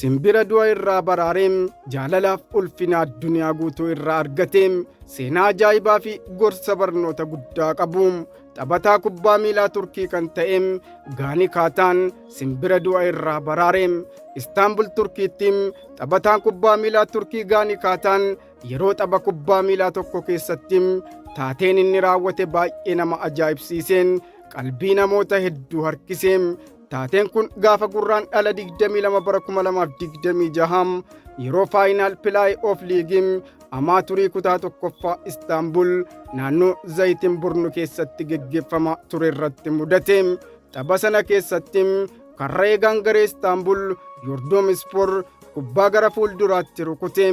simbira du'a irraa baraareem jaalalaaf ulfina addunyaa guutuu irraa argateem seenaa ajaa'ibaa fi gorsa barnoota guddaa qabuum taphataa kubbaa miilaa Turkii kan ta'eem Gaanii Kaataan simbira du'a irraa baraareem Istaanbul Turkiittiin taphataan kubbaa miilaa Turkii Gaanii Kaataan yeroo tapha kubbaa miilaa tokko keessatti taateen inni raawwate baay'ee nama ajaa'ibsiiseen qalbii namoota hedduu harkiseem. Taateen kun gaafa gurraan dhala 22 bara 2026 yeroo faayinaal pilaay oof liigiin amaaturii kutaa tokkoffaa Istaanbul naannoo Zayitiin Burnu keessatti geggeeffama ture irratti mudate. Tapha sana keessatti karra garee Istaanbul Yordomispoor kubbaa gara fuulduraatti rukute.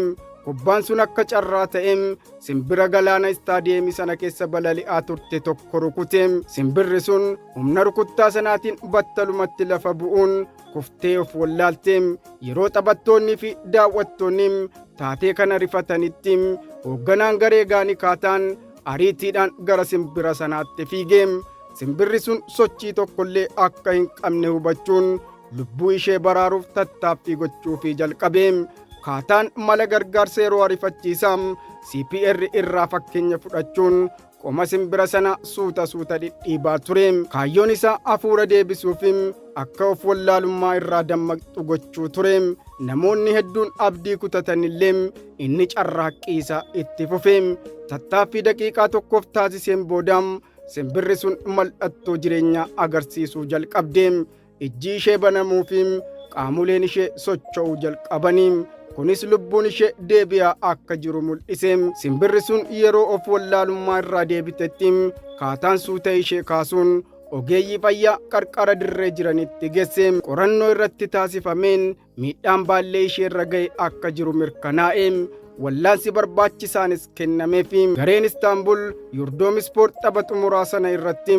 Kubbaan sun akka carraa ta'eem simbira galaana istaadiyeemii sana keessa balali'aa turte tokko rukute. Simbirri sun humna rukuttaa sanaatiin battalumatti lafa bu'uun kuftee of wallaalte. Yeroo taphattoonnii fi daawwattoonni taatee kana rifatanitti hoogganaan garee Gaanii Kaataan ariitiidhaan gara simbira sanaatti fiige. Simbirri sun sochii tokkollee akka hin qabne hubachuun lubbuu ishee baraaruuf tattaaffii gochuufii jalqabe. Kaataan mala gargaarsa yeroo ariifachiisaa CPR irraa fakkeenya fudhachuun qoma simbira sana suuta dhidhiibaa ture. Kaayyoon isaa hafuura deebisuuf akka of wallaalummaa irraa dammaqxu gochuu ture. Namoonni hedduun abdii kutatanillee inni carraaqqii isaa itti fufe. Tattaaffii daqiiqaa tokkoof taasiseen booda simbirri sun mallattoo jireenyaa agarsiisuu jalqabde. Ijji ishee banamuufi qaamoleen ishee socho'uu jalqabanii. Kunis lubbuun ishee deebi'aa akka jiru mul'ise. Simbirri sun yeroo of wallaalummaa irraa deebitetti Kaataan suuta ishee kaasuun ogeeyyii fayyaa qarqara dirree jiranitti geesse. Qorannoo irratti taasifameen miidhaan baallee ishee irra ga'e akka jiru mirkanaa'e. Wallaansi barbaachisaanis kennameef. Gareen Istaanbul Yordomispoor tapha xumuraa sana irratti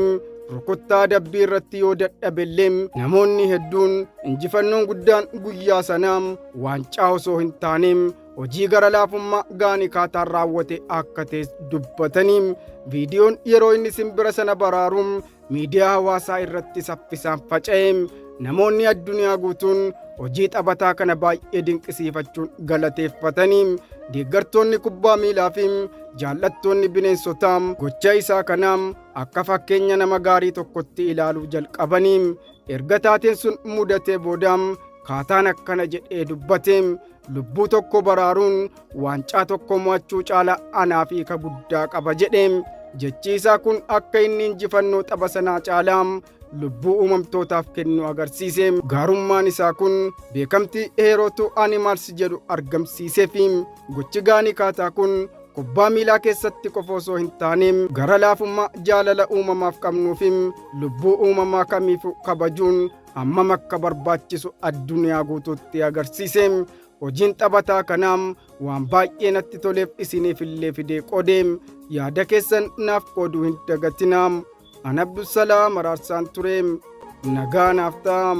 rukuttaa dabbii irratti yoo dadhabellee namoonni hedduun injifannoon guddaan guyyaa sanaa waancaa osoo hin taane hojii gara laafummaa Gaanii Kaataan raawwate akka ta'e dubbatanii. Viidiyoon yeroo inni simbira sana baraaruun miidiyaa hawaasaa irratti saffisaan faca'e. Namoonni addunyaa guutuun hojii taphataa kana baay'ee dinqisiifachuun galateeffatanii. Deeggartoonni kubbaa miilaa fi jaallattoonni bineensotaa gocha isaa kanaa akka fakkeenya nama gaarii tokkotti ilaaluu jalqabanii. Erga taateen sun mudatee booda Kaataan akkana jedhee dubbate. Lubbuu tokko baraaruun waancaa tokko mo'achuu caalaa anaaf hiika guddaa qaba jedhe. Jechi isaa kun akka inni injifannoo tapha sanaa caalaa lubbuu uumamtootaaf kennu agarsiise. Gaarummaan isaa kun beekamtii heerootu animals jedhu argamsiiseef. Gochi Gaanii Kaataa kun kubbaa miilaa keessatti qofa osoo hin taane gara laafummaa jaalala uumamaaf qabnuuf lubbuu uumamaa kamiifuu kabajuun hammam akka barbaachisu addunyaa guutuutti agarsiise. Hojiin taphataa kanaa waan baay'ee natti toleef isiniif illee fidee qoode. Yaada keessan naaf qooduu hin dagatinaa. Ani Abdusalaam Araarsaan ture. Nagaa naaf ta'aa.